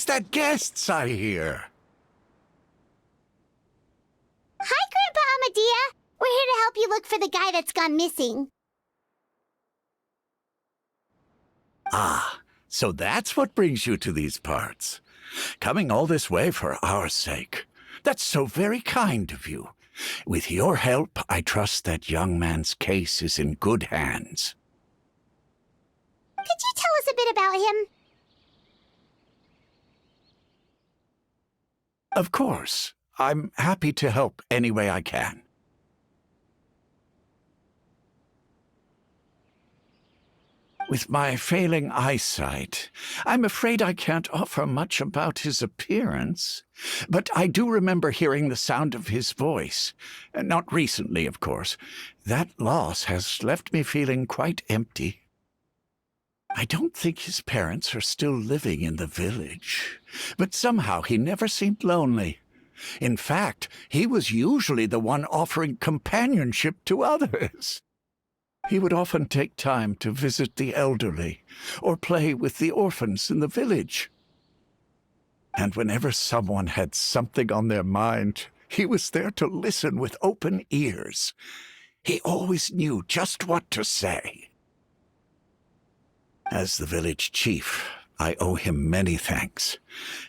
Is that guests I hear? Hi, Grandpa Amadiei. We're here to help you look for the guy that's gone missing. Ah, so that's what brings you to these parts. Coming all this way for our sake. That's so very kind of you. With your help, I trust that young man's case is in good hands. Could you tell us a bit about him? Of course. I'm happy to help any way I can. With my failing eyesight, I'm afraid I can't offer much about his appearance. But I do remember hearing the sound of his voice. Not recently, of course. That loss has left me feeling quite empty. I don't think his parents are still living in the village. But somehow he never seemed lonely. In fact, he was usually the one offering companionship to others. He would often take time to visit the elderly or play with the orphans in the village. And whenever someone had something on their mind, he was there to listen with open ears. He always knew just what to say. As the village chief, I owe him many thanks.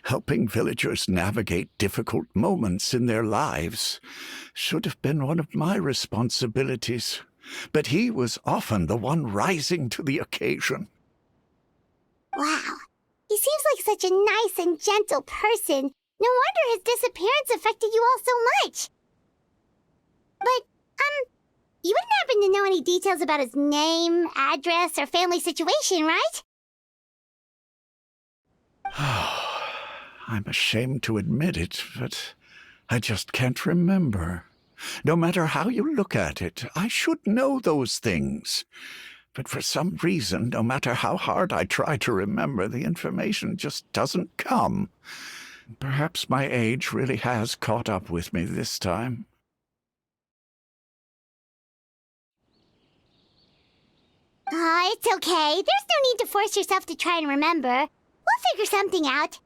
Helping villagers navigate difficult moments in their lives should have been one of my responsibilities. But he was often the one rising to the occasion. Wow. He seems like such a nice and gentle person. No wonder his disappearance affected you all so much. But, you wouldn't happen to know any details about his name, address, or family situation, right? I'm ashamed to admit it, but I just can't remember. No matter how you look at it, I should know those things. But for some reason, no matter how hard I try to remember, the information just doesn't come. Perhaps my age really has caught up with me this time. It's okay. There's no need to force yourself to try and remember. We'll figure something out.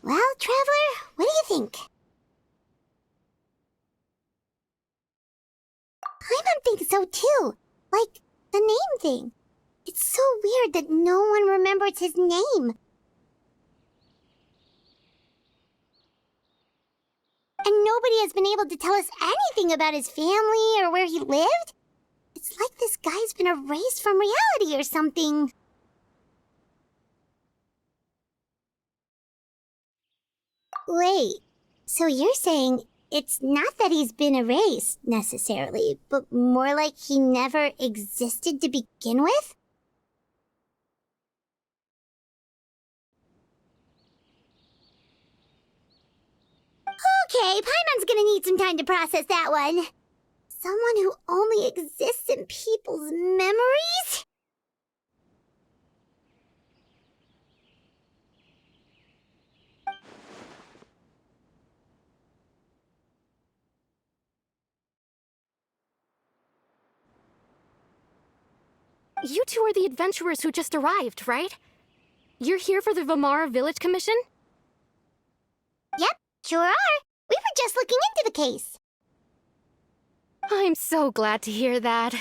Well, Traveler, what do you think? Paimon thinks so too. Like, the name thing. It's so weird that no one remembers his name. And nobody has been able to tell us anything about his family or where he lived. It's like this guy's been erased from reality or something. Wait, so you're saying it's not that he's been erased, necessarily, but more like he never existed to begin with? Okay, Paimon's gonna need some time to process that one. Someone who only exists in people's memories? You two are the adventurers who just arrived, right? You're here for the Vamara Village Commission? Yep, sure are. We were just looking into the case. I'm so glad to hear that.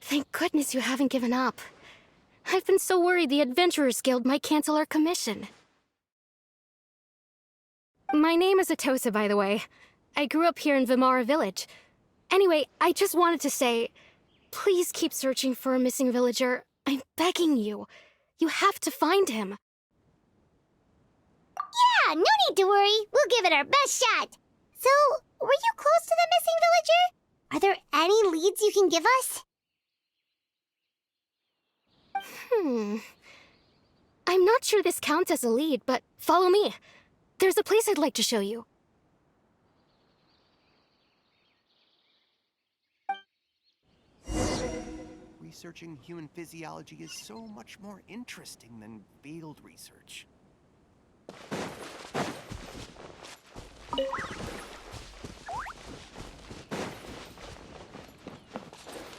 Thank goodness you haven't given up. I've been so worried the Adventurers Guild might cancel our commission. My name is Atossa, by the way. I grew up here in Vamara Village. Anyway, I just wanted to say, please keep searching for a missing villager. I'm begging you. You have to find him. Yeah, no need to worry. We'll give it our best shot. So, were you close to the missing villager? Are there any leads you can give us? I'm not sure this counts as a lead, but follow me. There's a place I'd like to show you. Researching human physiology is so much more interesting than field research.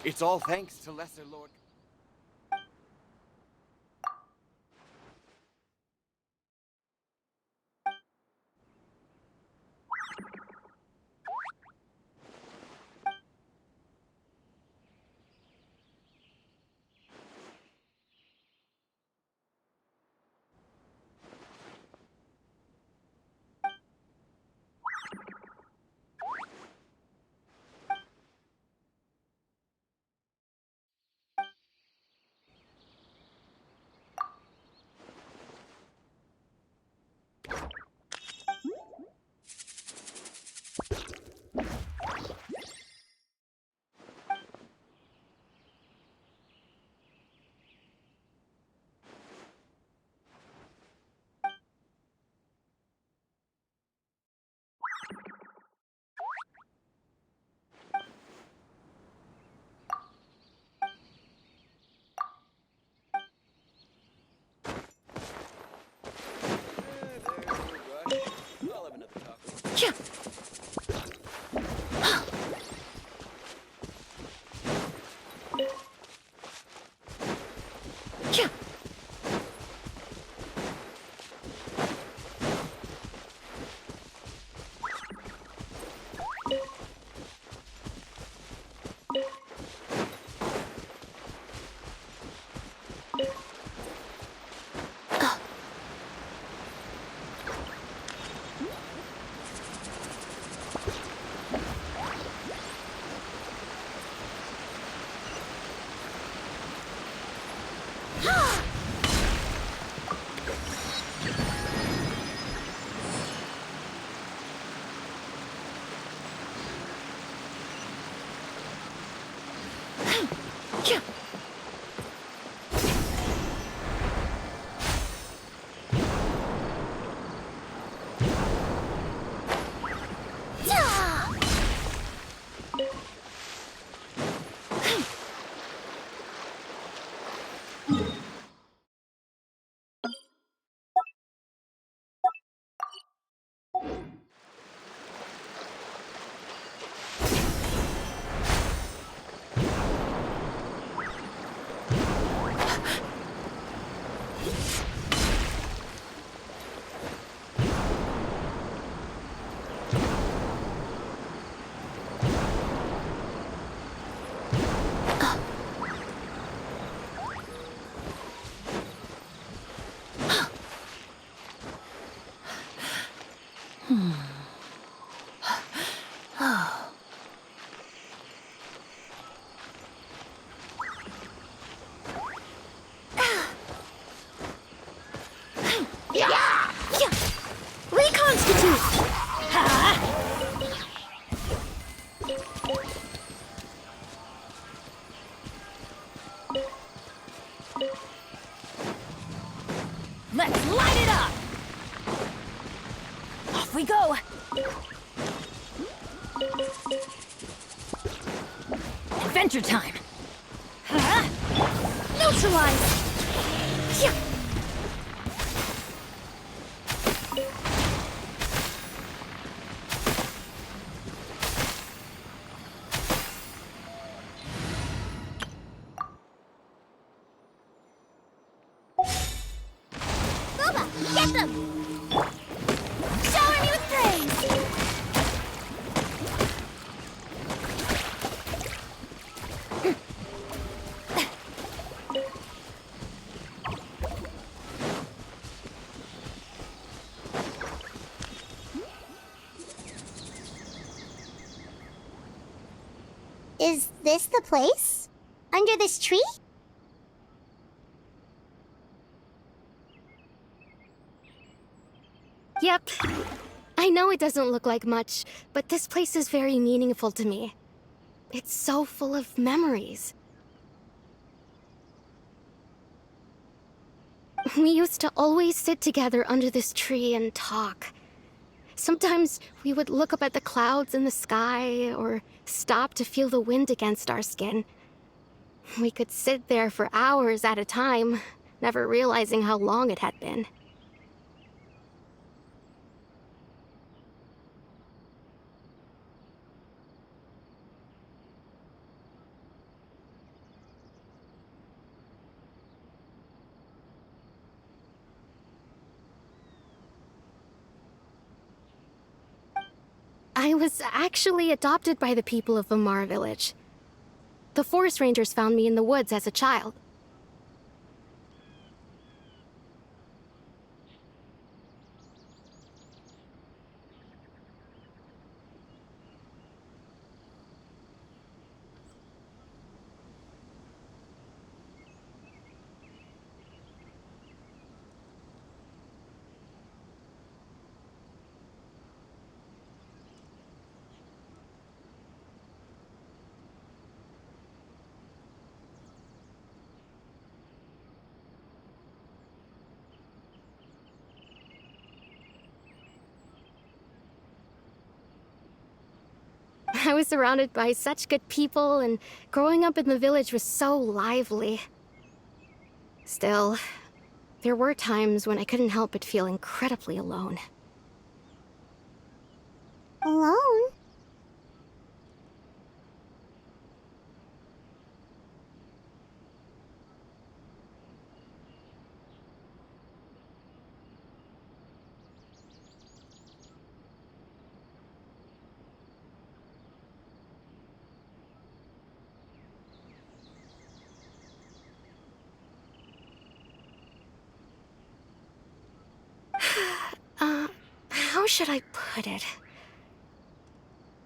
It's all thanks to Lesser Lord. Let's light it up! Off we go! Adventure time! Neutralize! Get them! Shower me with praise! Is this the place? Under this tree? Yep. I know it doesn't look like much, but this place is very meaningful to me. It's so full of memories. We used to always sit together under this tree and talk. Sometimes we would look up at the clouds in the sky, or stop to feel the wind against our skin. We could sit there for hours at a time, never realizing how long it had been. I was actually adopted by the people of Vimara Village. The forest rangers found me in the woods as a child. I was surrounded by such good people, and growing up in the village was so lively. Still, there were times when I couldn't help but feel incredibly alone. Alone? How should I put it?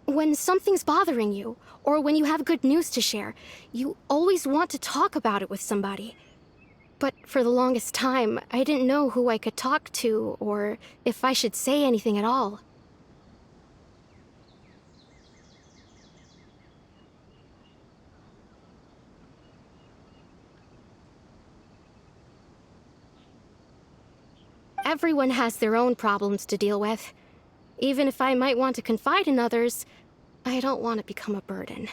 When something's bothering you, or when you have good news to share, you always want to talk about it with somebody. But for the longest time, I didn't know who I could talk to, or if I should say anything at all. Everyone has their own problems to deal with. Even if I might want to confide in others, I don't want to become a burden.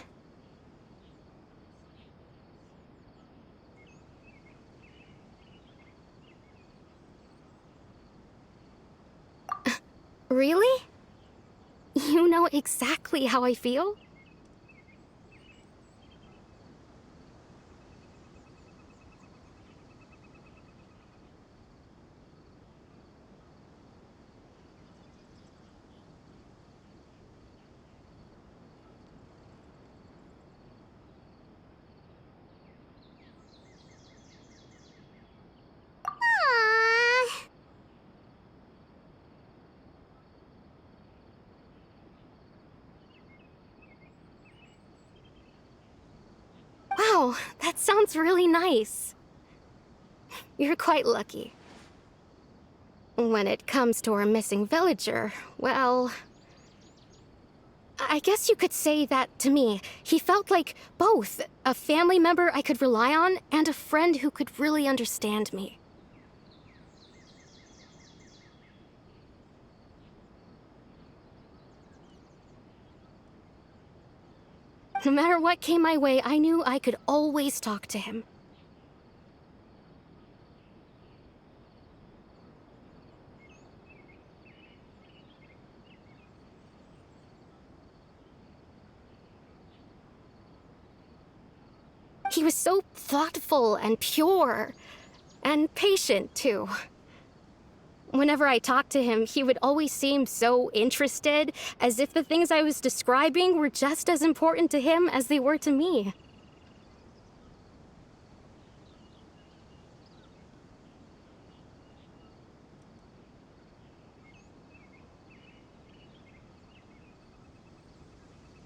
Really? You know exactly how I feel? Aww. Wow, that sounds really nice. You're quite lucky. When it comes to our missing villager, well, I guess you could say that to me. He felt like both a family member I could rely on and a friend who could really understand me. No matter what came my way, I knew I could always talk to him. He was so thoughtful and pure, and patient, too. Whenever I talked to him, he would always seem so interested, as if the things I was describing were just as important to him as they were to me.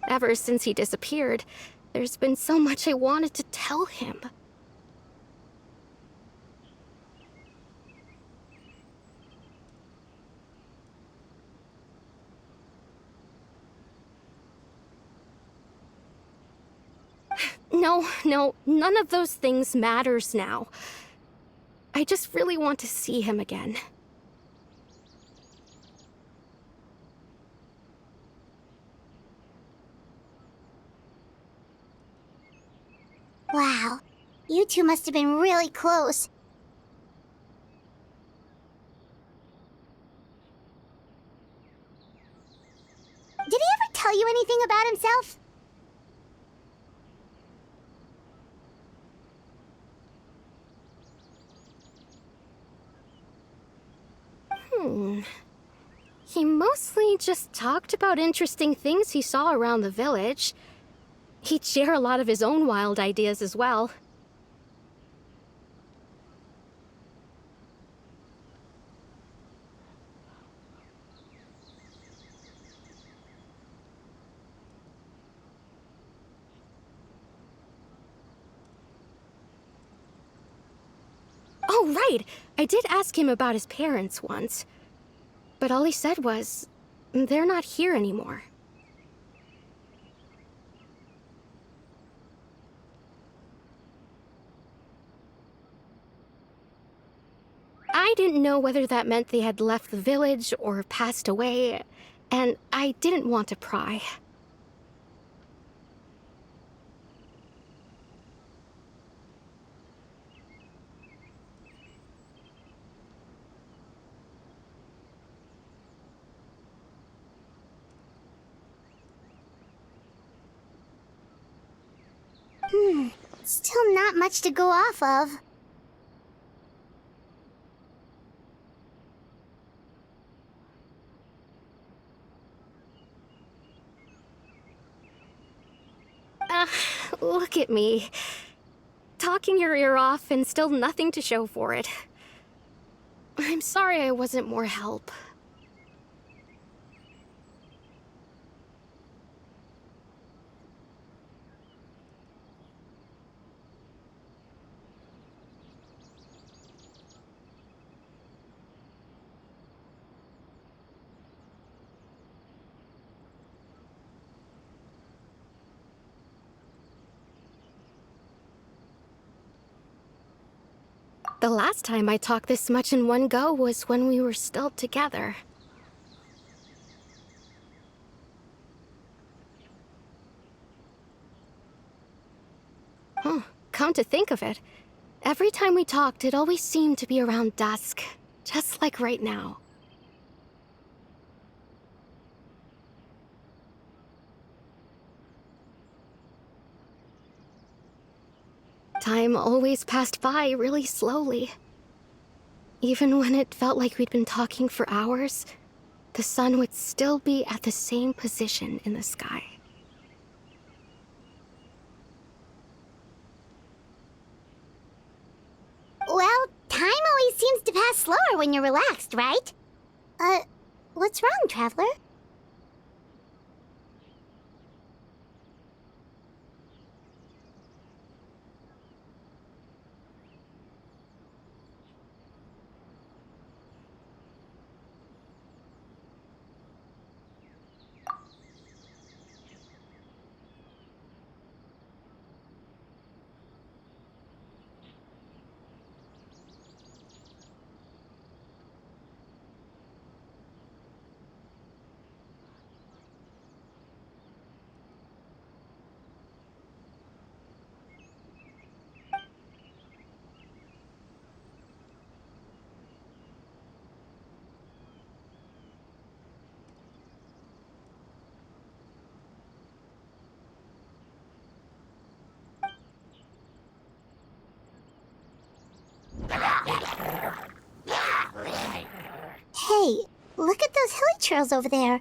Ever since he disappeared, there's been so much I wanted to tell him. No, none of those things matters now. I just really want to see him again. Wow. You two must have been really close. Did he ever tell you anything about himself? He mostly just talked about interesting things he saw around the village. He'd share a lot of his own wild ideas as well. Oh, right! I did ask him about his parents once. But all he said was, they're not here anymore. I didn't know whether that meant they had left the village or passed away, and I didn't want to pry. Still not much to go off of. Look at me. Talking your ear off and still nothing to show for it. I'm sorry I wasn't more help. The last time I talked this much in one go was when we were still together. Come to think of it, every time we talked, it always seemed to be around dusk, just like right now. Time always passed by really slowly. Even when it felt like we'd been talking for hours, the sun would still be at the same position in the sky. Well, time always seems to pass slower when you're relaxed, right? What's wrong, Traveler? Hey, look at those hilly trails over there.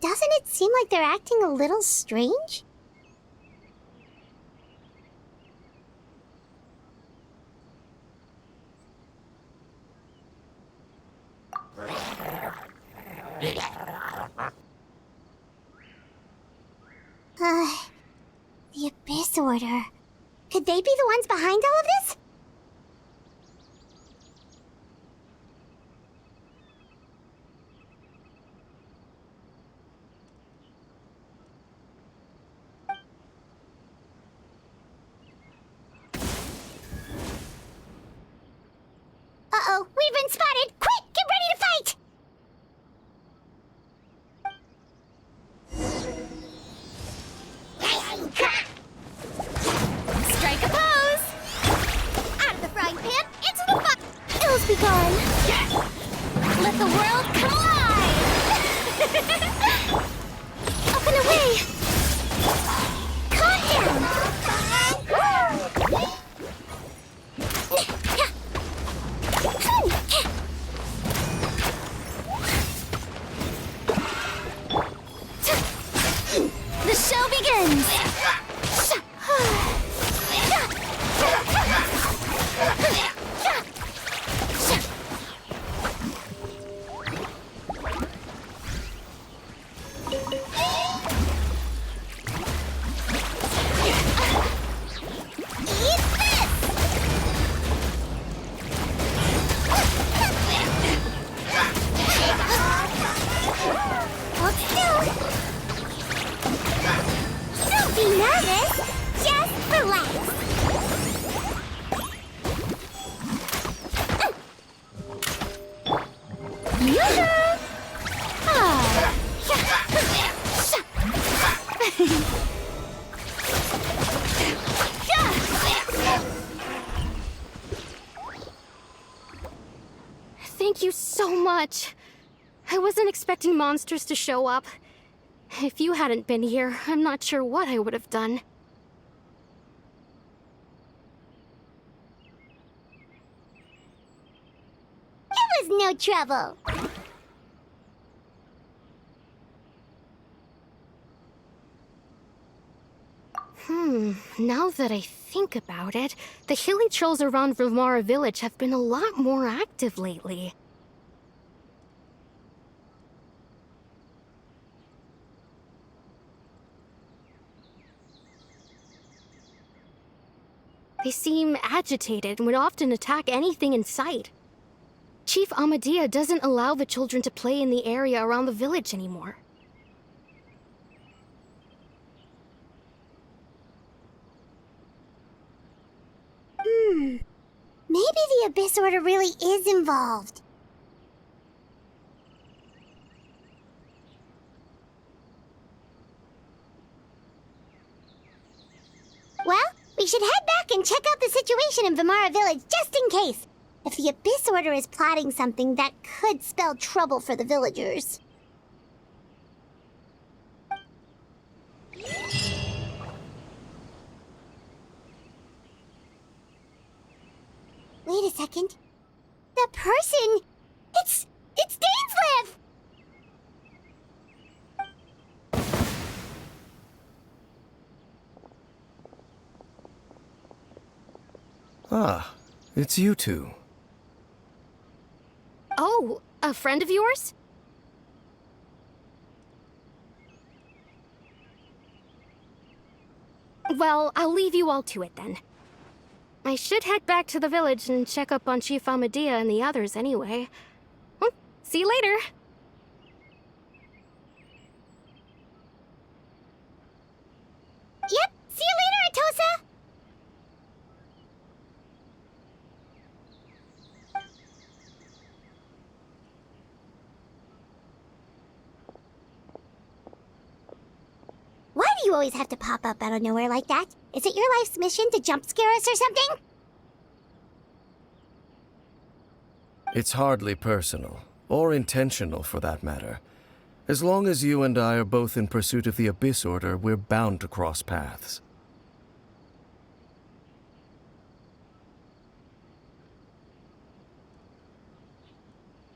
Doesn't it seem like they're acting a little strange? The Abyss Order. Could they be the ones behind all of this? Uh-oh, we've been spotted! Quick, get ready to fight! Strike a pose! Out of the frying pan, into the pot! Ills be gone! Let the world come alive! Up and away! Calm down! Thank you so much. I wasn't expecting monsters to show up. If you hadn't been here, I'm not sure what I would have done. It was no trouble. Now that I think about it, the hilly trolls around Vimara village have been a lot more active lately. They seem agitated and would often attack anything in sight. Chief Amadiei doesn't allow the children to play in the area around the village anymore. Maybe the Abyss Order really is involved. Well, we should head back and check out the situation in Vimara village just in case. If the Abyss Order is plotting something that could spell trouble for the villagers. Wait a second. That person... It's Dainsleif! Ah, it's you two. Oh, a friend of yours? Well, I'll leave you all to it then. I should head back to the village and check up on Chief Amadiei and the others anyway. Well, see you later. Yep, see you later, Atossa! Why do you always have to pop up out of nowhere like that? Is it your life's mission to jump scare us or something? It's hardly personal, or intentional for that matter. As long as you and I are both in pursuit of the Abyss Order, we're bound to cross paths.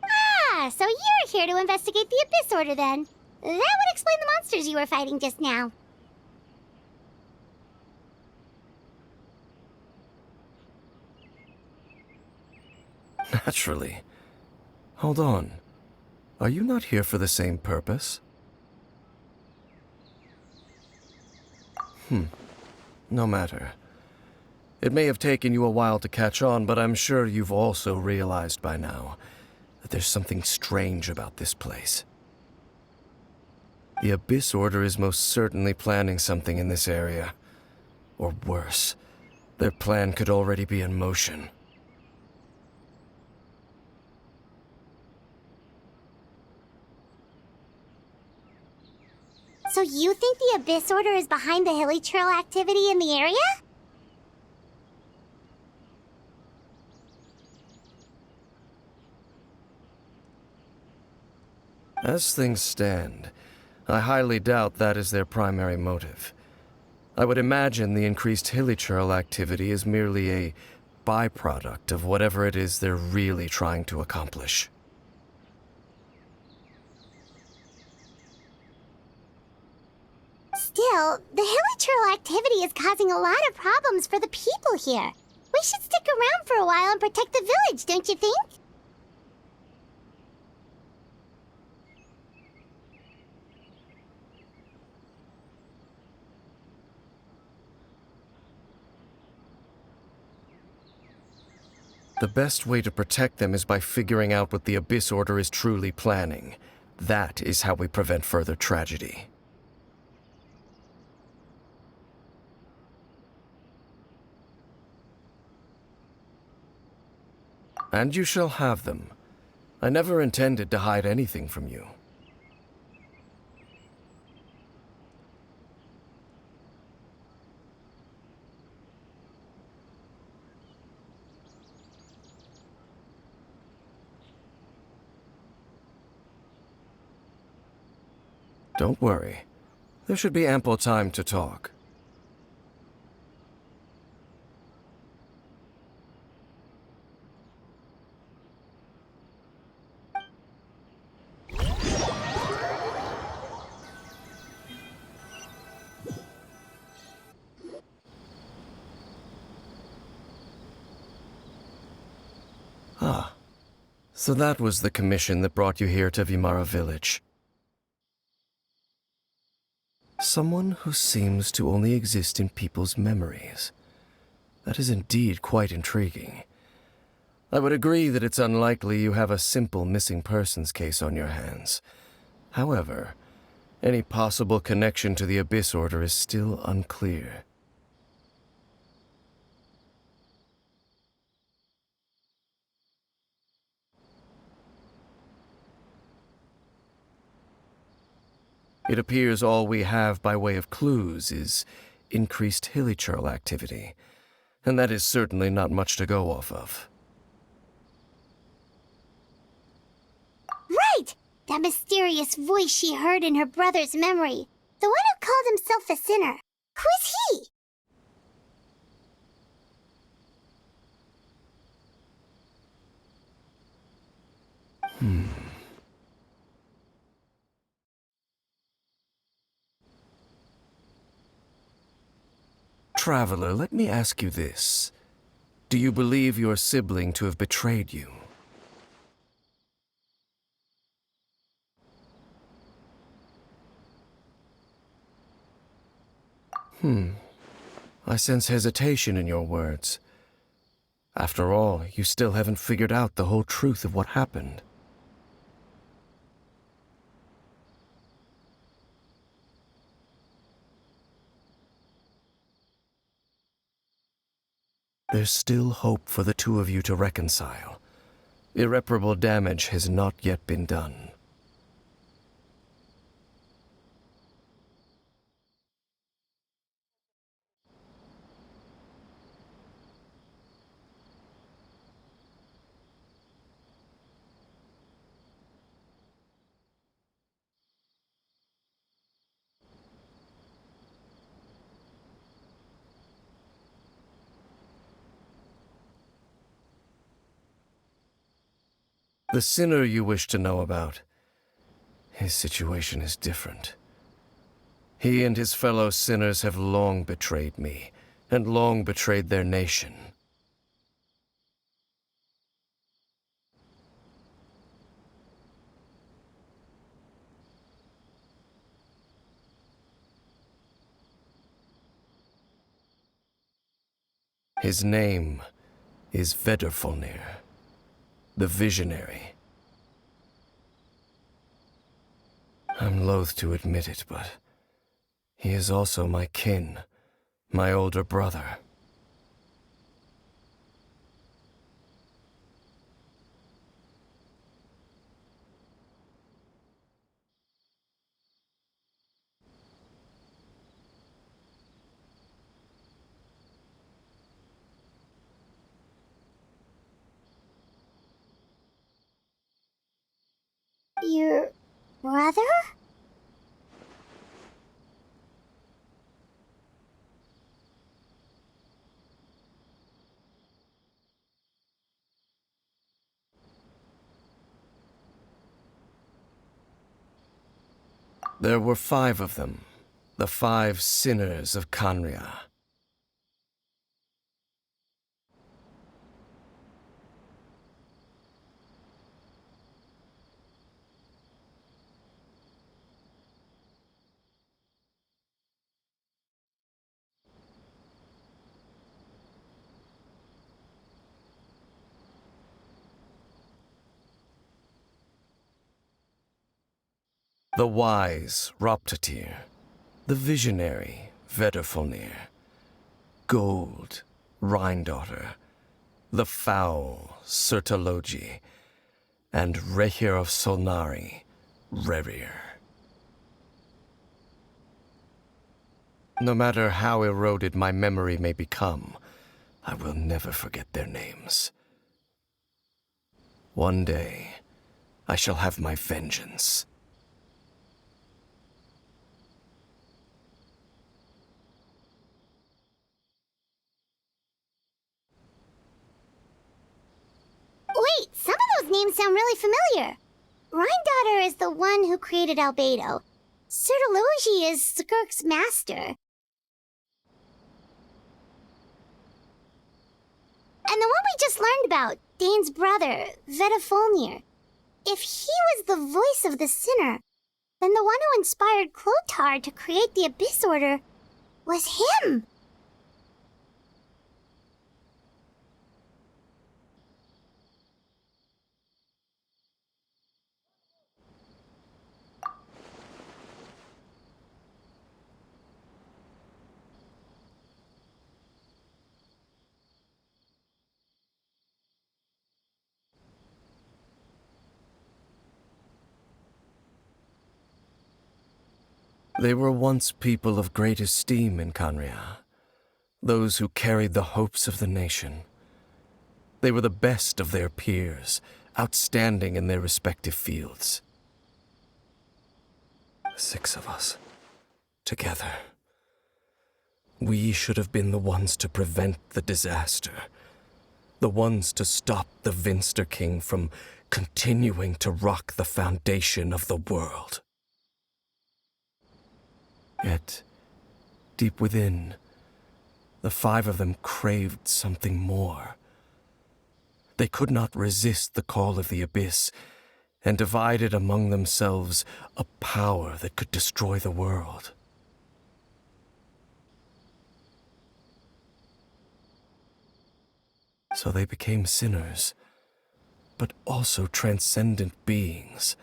Ah, so you're here to investigate the Abyss Order then. That would explain the monsters you were fighting just now. Naturally. Hold on. Are you not here for the same purpose? No matter. It may have taken you a while to catch on, but I'm sure you've also realized by now that there's something strange about this place. The Abyss Order is most certainly planning something in this area. Or worse, their plan could already be in motion. So you think the Abyss Order is behind the hilly trail activity in the area? As things stand, I highly doubt that is their primary motive. I would imagine the increased hilly trail activity is merely a byproduct of whatever it is they're really trying to accomplish. Still, the hilly trail activity is causing a lot of problems for the people here. We should stick around for a while and protect the village, don't you think? The best way to protect them is by figuring out what the Abyss Order is truly planning. That is how we prevent further tragedy. And you shall have them. I never intended to hide anything from you. Don't worry. There should be ample time to talk. Ah, so that was the commission that brought you here to Vimara Village. Someone who seems to only exist in people's memories. That is indeed quite intriguing. I would agree that it's unlikely you have a simple missing persons case on your hands. However, any possible connection to the Abyss Order is still unclear. It appears all we have by way of clues is increased hilichurl activity, and that is certainly not much to go off of. Right! That mysterious voice she heard in her brother's memory. The one who called himself a sinner. Who is he? Traveler, let me ask you this. Do you believe your sibling to have betrayed you? I sense hesitation in your words. After all, you still haven't figured out the whole truth of what happened. There's still hope for the two of you to reconcile. Irreparable damage has not yet been done. The sinner you wish to know about, his situation is different. He and his fellow sinners have long betrayed me, and long betrayed their nation. His name is Vedrfolnir, the Visionary. I'm loath to admit it, but he is also my kin, my older brother. Your brother? There were 5 of them, the 5 sinners of Khaenri'ah. The wise Roptatyr, the visionary Vedrfolnir, Gold Rhine-daughter, the foul Sertologi, and Rehir of Solnari, Rerir. No matter how eroded my memory may become, I will never forget their names. One day, I shall have my vengeance. Wait, some of those names sound really familiar. Rhine is the one who created Albedo. Sertologi is Skirk's master. And the one we just learned about, Dane's brother, Vetafolnir. If he was the voice of the sinner, then the one who inspired Clothar to create the Abyss Order was him. They were once people of great esteem in Khaenri'ah, those who carried the hopes of the nation. They were the best of their peers, outstanding in their respective fields. 6 of us, together. We should have been the ones to prevent the disaster, the ones to stop the Vinster King from continuing to rock the foundation of the world. Yet, deep within, the 5 of them craved something more. They could not resist the call of the Abyss, and divided among themselves a power that could destroy the world. So they became sinners, but also transcendent beings,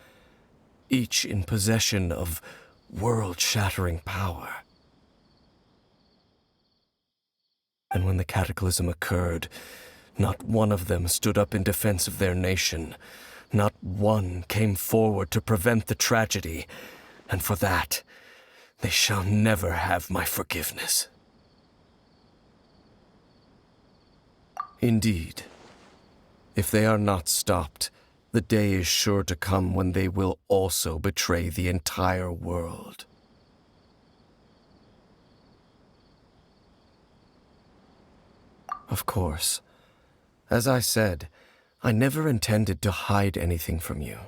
each in possession of world-shattering power. And when the cataclysm occurred, not one of them stood up in defense of their nation. Not one came forward to prevent the tragedy, and for that, they shall never have my forgiveness. Indeed, if they are not stopped, the day is sure to come when they will also betray the entire world. Of course, as I said, I never intended to hide anything from you.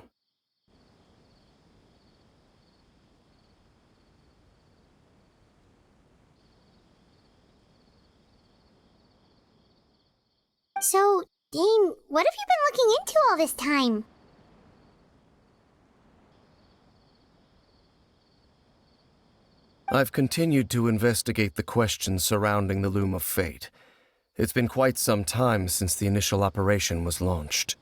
So, Dane, what have you been looking into all this time? I've continued to investigate the questions surrounding the Loom of Fate. It's been quite some time since the initial operation was launched.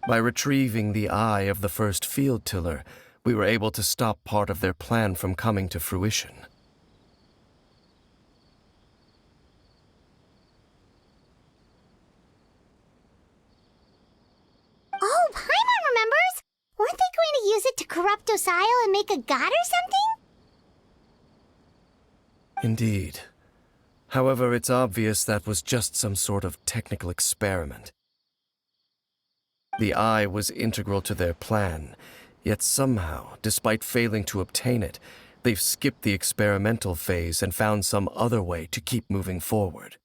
By retrieving the eye of the first field tiller, we were able to stop part of their plan from coming to fruition. Oh, Paimon remembers! Weren't they going to use it to corrupt Osial and make a god or something? Indeed. However, it's obvious that was just some sort of technical experiment. The eye was integral to their plan, yet somehow, despite failing to obtain it, they've skipped the experimental phase and found some other way to keep moving forward.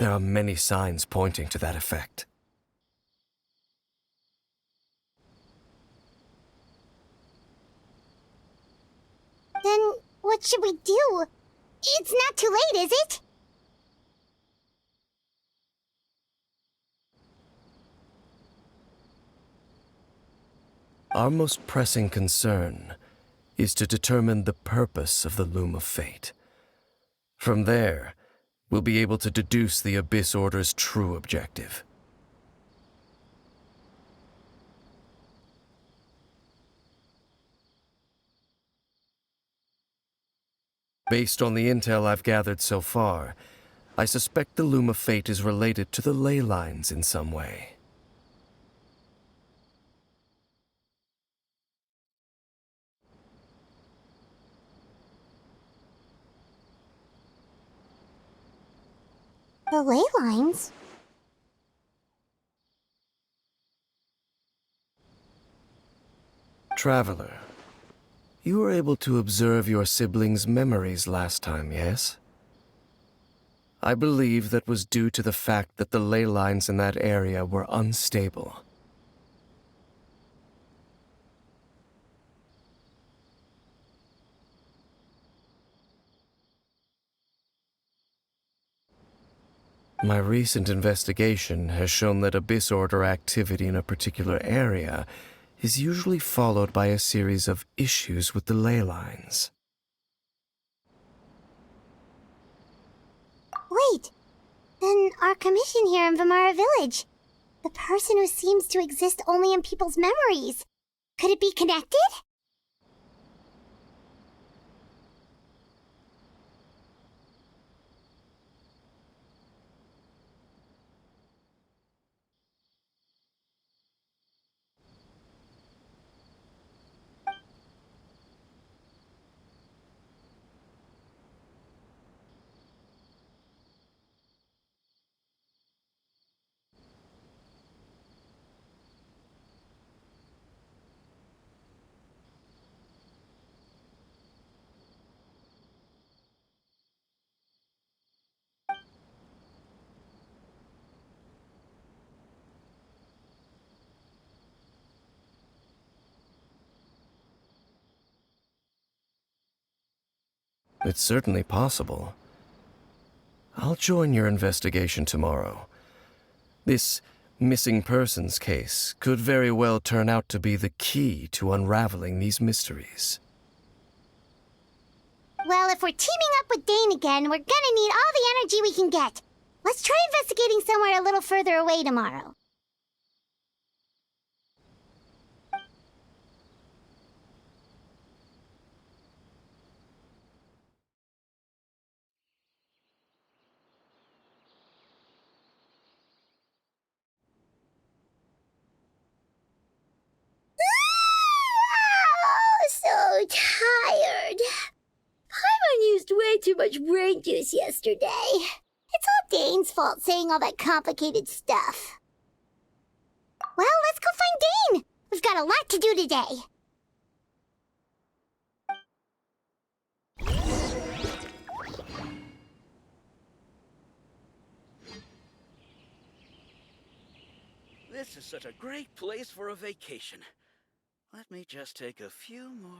There are many signs pointing to that effect. Then, what should we do? It's not too late, is it? Our most pressing concern is to determine the purpose of the Loom of Fate. From there, we'll be able to deduce the Abyss Order's true objective. Based on the intel I've gathered so far, I suspect the Loom of Fate is related to the ley lines in some way. The ley lines? Traveler, you were able to observe your siblings' memories last time, yes? I believe that was due to the fact that the ley lines in that area were unstable. My recent investigation has shown that Abyss Order activity in a particular area is usually followed by a series of issues with the ley lines. Wait, then our commission here in Vimara Village. The person who seems to exist only in people's memories. Could it be connected? It's certainly possible. I'll join your investigation tomorrow. This missing persons case could very well turn out to be the key to unraveling these mysteries. Well, if we're teaming up with Dane again, we're gonna need all the energy we can get. Let's try investigating somewhere a little further away tomorrow. So tired. Paimon used way too much brain juice yesterday. It's all Dane's fault saying all that complicated stuff. Well, let's go find Dane. We've got a lot to do today. This is such a great place for a vacation. Let me just take a few more